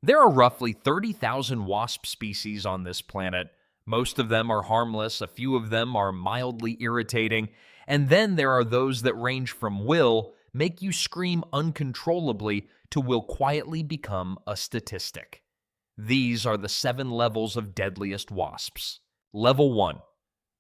There are roughly 30,000 wasp species on this planet. Most of them are harmless, a few of them are mildly irritating, and then there are those that range from will make you scream uncontrollably to will quietly become a statistic. These are the 7 levels of deadliest wasps. Level 1.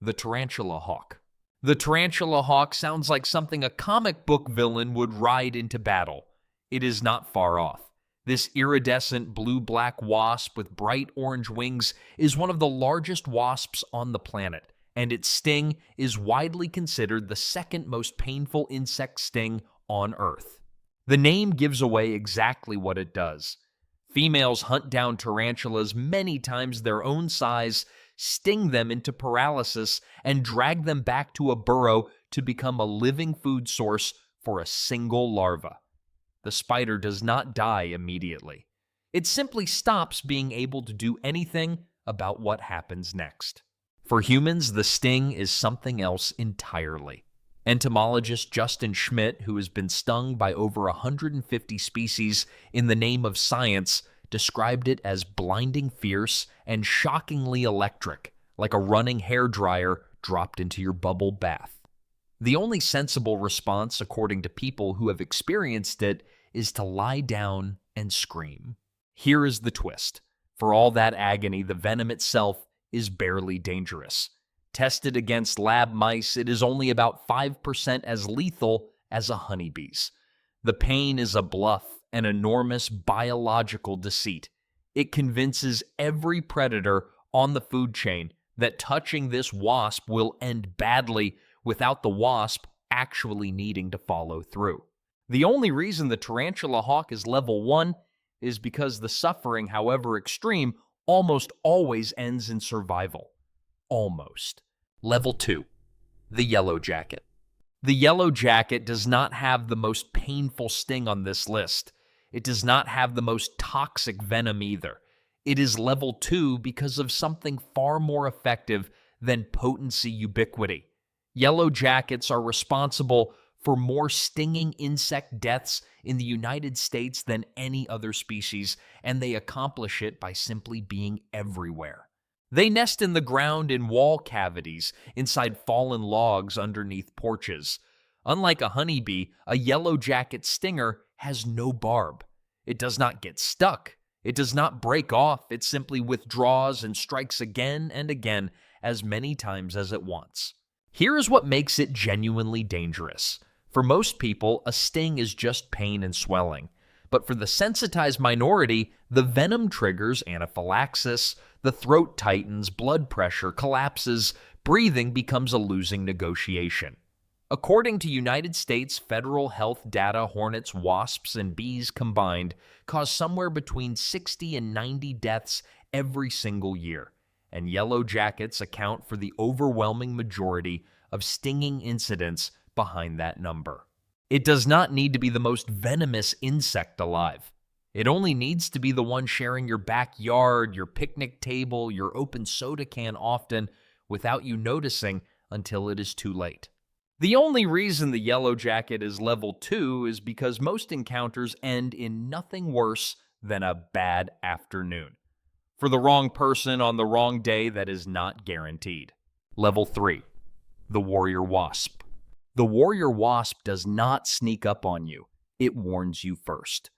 The Tarantula Hawk. The Tarantula Hawk sounds like something a comic book villain would ride into battle. It is not far off. This iridescent blue-black wasp with bright orange wings is one of the largest wasps on the planet, and its sting is widely considered the second most painful insect sting on Earth. The name gives away exactly what it does. Females hunt down tarantulas many times their own size, sting them into paralysis, and drag them back to a burrow to become a living food source for a single larva. The spider does not die immediately. It simply stops being able to do anything about what happens next. For humans, the sting is something else entirely. Entomologist Justin Schmidt, who has been stung by over 150 species in the name of science, described it as blinding fierce and shockingly electric, like a running hairdryer dropped into your bubble bath. The only sensible response, according to people who have experienced it, is to lie down and scream. Here is the twist. For all that agony, the venom itself is barely dangerous. Tested against lab mice, it is only about 5% as lethal as a honeybee's. The pain is a bluff, an enormous biological deceit. It convinces every predator on the food chain that touching this wasp will end badly without the wasp actually needing to follow through. The only reason the Tarantula Hawk is level 1 is because the suffering, however extreme, almost always ends in survival. Almost. Level 2. The Yellow Jacket. The Yellow Jacket does not have the most painful sting on this list. It does not have the most toxic venom either. It is level 2 because of something far more effective than potency ubiquity. Yellow Jackets are responsible for more stinging insect deaths in the United States than any other species, and they accomplish it by simply being everywhere. They nest in the ground in wall cavities, inside fallen logs underneath porches. Unlike a honeybee, a yellow jacket stinger has no barb. It does not get stuck. It does not break off. It simply withdraws and strikes again and again, as many times as it wants. Here is what makes it genuinely dangerous. For most people, a sting is just pain and swelling. But for the sensitized minority, the venom triggers anaphylaxis, the throat tightens, blood pressure collapses, breathing becomes a losing negotiation. According to United States federal health data, hornets, wasps, and bees combined cause somewhere between 60 and 90 deaths every single year, and yellow jackets account for the overwhelming majority of stinging incidents behind that number. It does not need to be the most venomous insect alive. It only needs to be the one sharing your backyard, your picnic table, your open soda can often, without you noticing until it is too late. The only reason the yellow jacket is level 2 is because most encounters end in nothing worse than a bad afternoon. For the wrong person on the wrong day, that is not guaranteed. Level 3. The Warrior Wasp. The warrior wasp does not sneak up on you. It warns you first.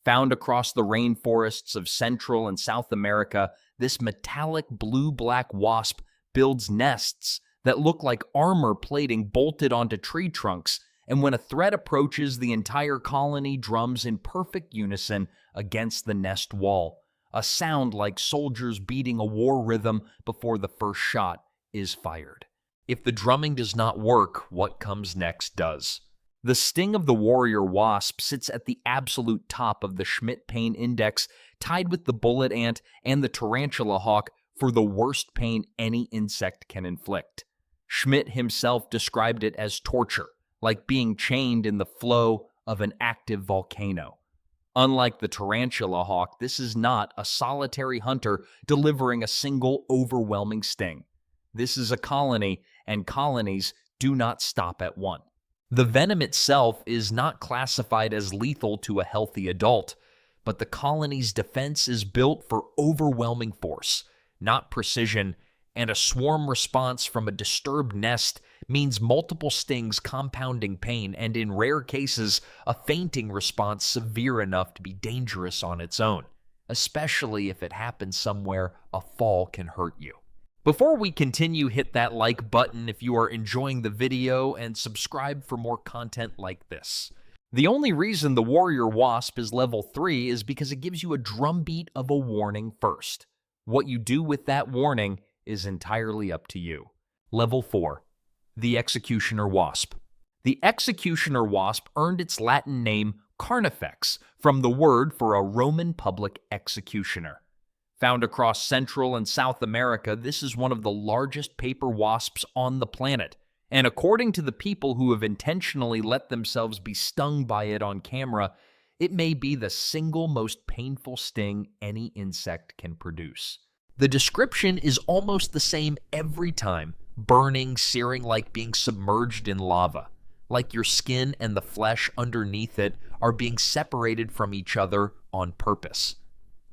Found across the rainforests of Central and South America, this metallic blue-black wasp builds nests that look like armor plating bolted onto tree trunks, and when a threat approaches, the entire colony drums in perfect unison against the nest wall, a sound like soldiers beating a war rhythm before the first shot is fired. If the drumming does not work, what comes next does. The sting of the warrior wasp sits at the absolute top of the Schmidt pain index, tied with the bullet ant and the tarantula hawk for the worst pain any insect can inflict. Schmidt himself described it as torture, like being chained in the flow of an active volcano. Unlike the tarantula hawk, this is not a solitary hunter delivering a single overwhelming sting. This is a colony, and colonies do not stop at one. The venom itself is not classified as lethal to a healthy adult, but the colony's defense is built for overwhelming force, not precision, and a swarm response from a disturbed nest means multiple stings compounding pain, and in rare cases, a fainting response severe enough to be dangerous on its own, especially if it happens somewhere a fall can hurt you. Before we continue, hit that like button if you are enjoying the video and subscribe for more content like this. The only reason the Warrior Wasp is level 3 is because it gives you a drumbeat of a warning first. What you do with that warning is entirely up to you. Level 4. The Executioner Wasp. The Executioner Wasp earned its Latin name Carnifex from the word for a Roman public executioner. Found across Central and South America, this is one of the largest paper wasps on the planet, and according to the people who have intentionally let themselves be stung by it on camera, it may be the single most painful sting any insect can produce. The description is almost the same every time: burning, searing like being submerged in lava, like your skin and the flesh underneath it are being separated from each other on purpose.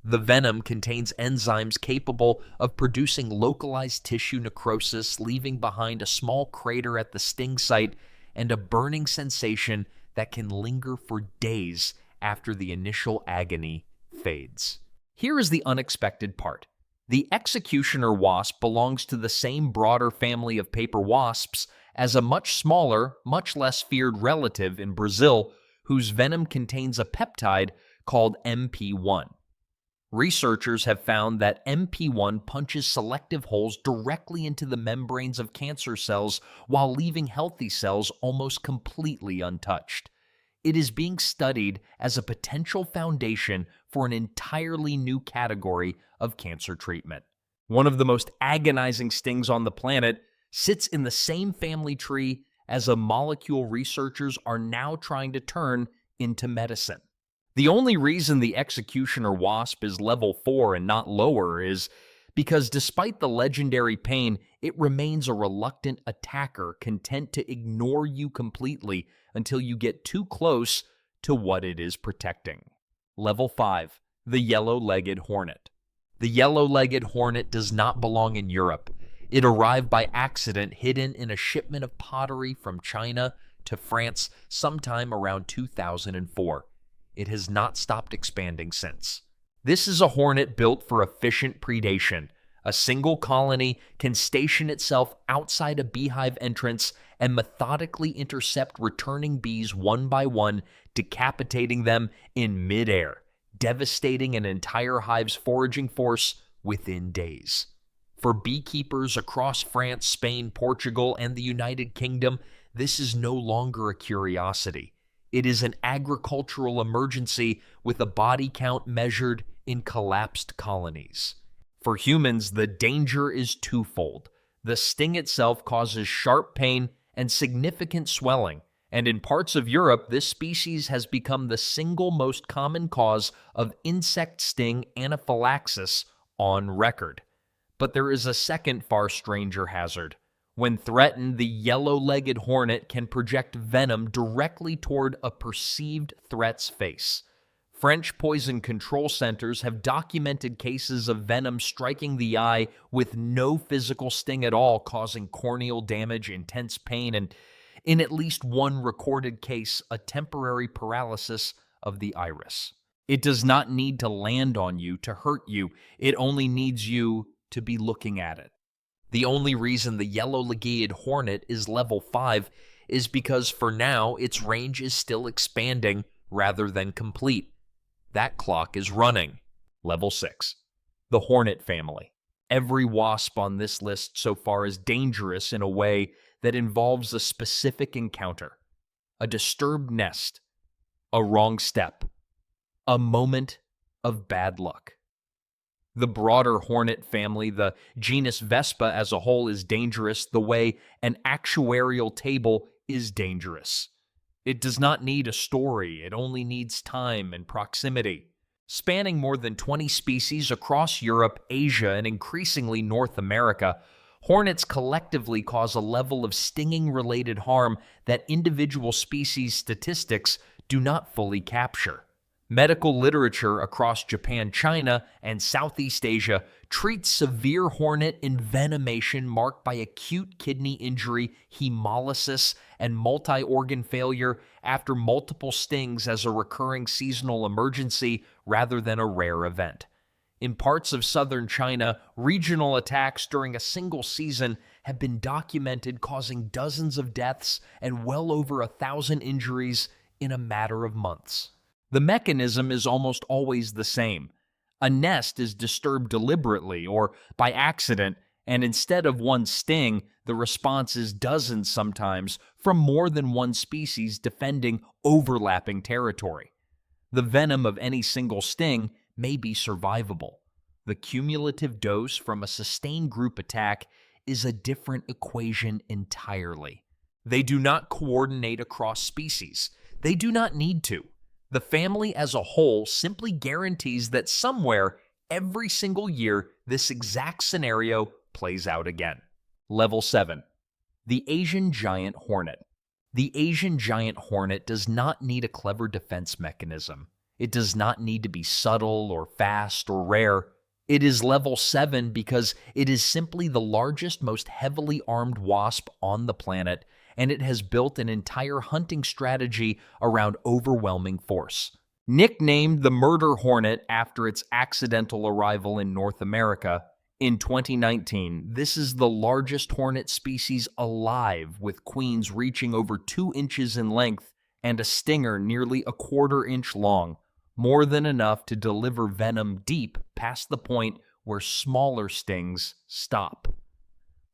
The venom contains enzymes capable of producing localized tissue necrosis, leaving behind a small crater at the sting site and a burning sensation that can linger for days after the initial agony fades. Here is the unexpected part. The Executioner Wasp belongs to the same broader family of paper wasps as a much smaller, much less feared relative in Brazil, whose venom contains a peptide called MP1. Researchers have found that MP1 punches selective holes directly into the membranes of cancer cells while leaving healthy cells almost completely untouched. It is being studied as a potential foundation for an entirely new category of cancer treatment. One of the most agonizing stings on the planet sits in the same family tree as a molecule researchers are now trying to turn into medicine. The only reason the Executioner Wasp is level 4 and not lower is because despite the legendary pain, it remains a reluctant attacker content to ignore you completely until you get too close to what it is protecting. Level 5. The Yellow-Legged Hornet. The Yellow-Legged Hornet does not belong in Europe. It arrived by accident hidden in a shipment of pottery from China to France sometime around 2004. It has not stopped expanding since. This is a hornet built for efficient predation. A single colony can station itself outside a beehive entrance and methodically intercept returning bees one by one, decapitating them in midair, devastating an entire hive's foraging force within days. For beekeepers across France, Spain, Portugal, and the United Kingdom, this is no longer a curiosity. It is an agricultural emergency with a body count measured in collapsed colonies. For humans, the danger is twofold. The sting itself causes sharp pain and significant swelling, and in parts of Europe, this species has become the single most common cause of insect sting anaphylaxis on record. But there is a second far stranger hazard. When threatened, the yellow-legged hornet can project venom directly toward a perceived threat's face. French poison control centers have documented cases of venom striking the eye with no physical sting at all, causing corneal damage, intense pain, and in at least one recorded case, a temporary paralysis of the iris. It does not need to land on you to hurt you. It only needs you to be looking at it. The only reason the yellow-legged hornet is level 5 is because for now its range is still expanding rather than complete. That clock is running. Level 6. The hornet family. Every wasp on this list so far is dangerous in a way that involves a specific encounter, a disturbed nest, a wrong step, a moment of bad luck. The broader hornet family, the genus Vespa as a whole, is dangerous the way an actuarial table is dangerous. It does not need a story, it only needs time and proximity. Spanning more than 20 species across Europe, Asia, and increasingly North America, hornets collectively cause a level of stinging-related harm that individual species statistics do not fully capture. Medical literature across Japan, China, and Southeast Asia treats severe hornet envenomation marked by acute kidney injury, hemolysis, and multi-organ failure after multiple stings as a recurring seasonal emergency rather than a rare event. In parts of southern China, regional attacks during a single season have been documented, causing dozens of deaths and well over 1,000 injuries in a matter of months. The mechanism is almost always the same. A nest is disturbed deliberately or by accident, and instead of one sting, the response is dozens sometimes from more than one species defending overlapping territory. The venom of any single sting may be survivable. The cumulative dose from a sustained group attack is a different equation entirely. They do not coordinate across species. They do not need to. The family as a whole simply guarantees that somewhere, every single year, this exact scenario plays out again. Level 7. The Asian Giant Hornet. The Asian Giant Hornet does not need a clever defense mechanism. It does not need to be subtle or fast or rare. It is level 7 because it is simply the largest, most heavily armed wasp on the planet, and it has built an entire hunting strategy around overwhelming force. Nicknamed the Murder Hornet after its accidental arrival in North America, in 2019, this is the largest hornet species alive, with queens reaching over 2 inches in length and a stinger nearly a 1/4 inch long, more than enough to deliver venom deep past the point where smaller stings stop.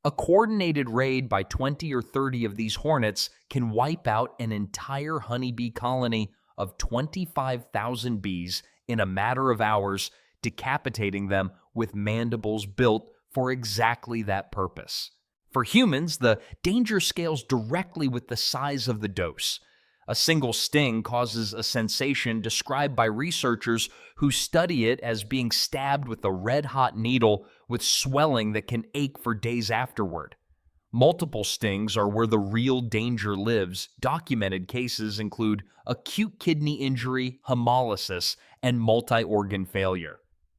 A coordinated raid by 20 or 30 of these hornets can wipe out an entire honeybee colony of 25,000 bees in a matter of hours, decapitating them with mandibles built for exactly that purpose. For humans, the danger scales directly with the size of the dose. A single sting causes a sensation described by researchers who study it as being stabbed with a red-hot needle with swelling that can ache for days afterward. Multiple stings are where the real danger lives. Documented cases include acute kidney injury, hemolysis, and multi-organ failure.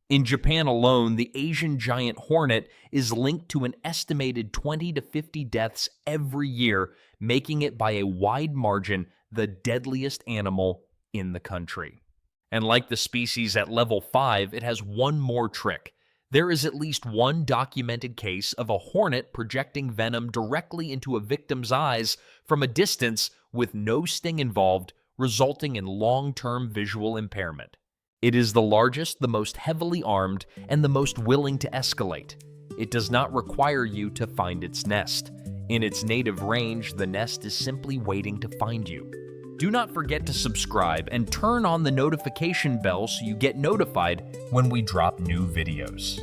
In Japan alone, the Asian giant hornet is linked to an estimated 20 to 50 deaths every year, making it by a wide margin the deadliest animal in the country. And like the species at level 5, it has one more trick. There is at least one documented case of a hornet projecting venom directly into a victim's eyes from a distance with no sting involved, resulting in long-term visual impairment. It is the largest, the most heavily armed, and the most willing to escalate. It does not require you to find its nest. In its native range, the nest is simply waiting to find you. Do not forget to subscribe and turn on the notification bell so you get notified when we drop new videos.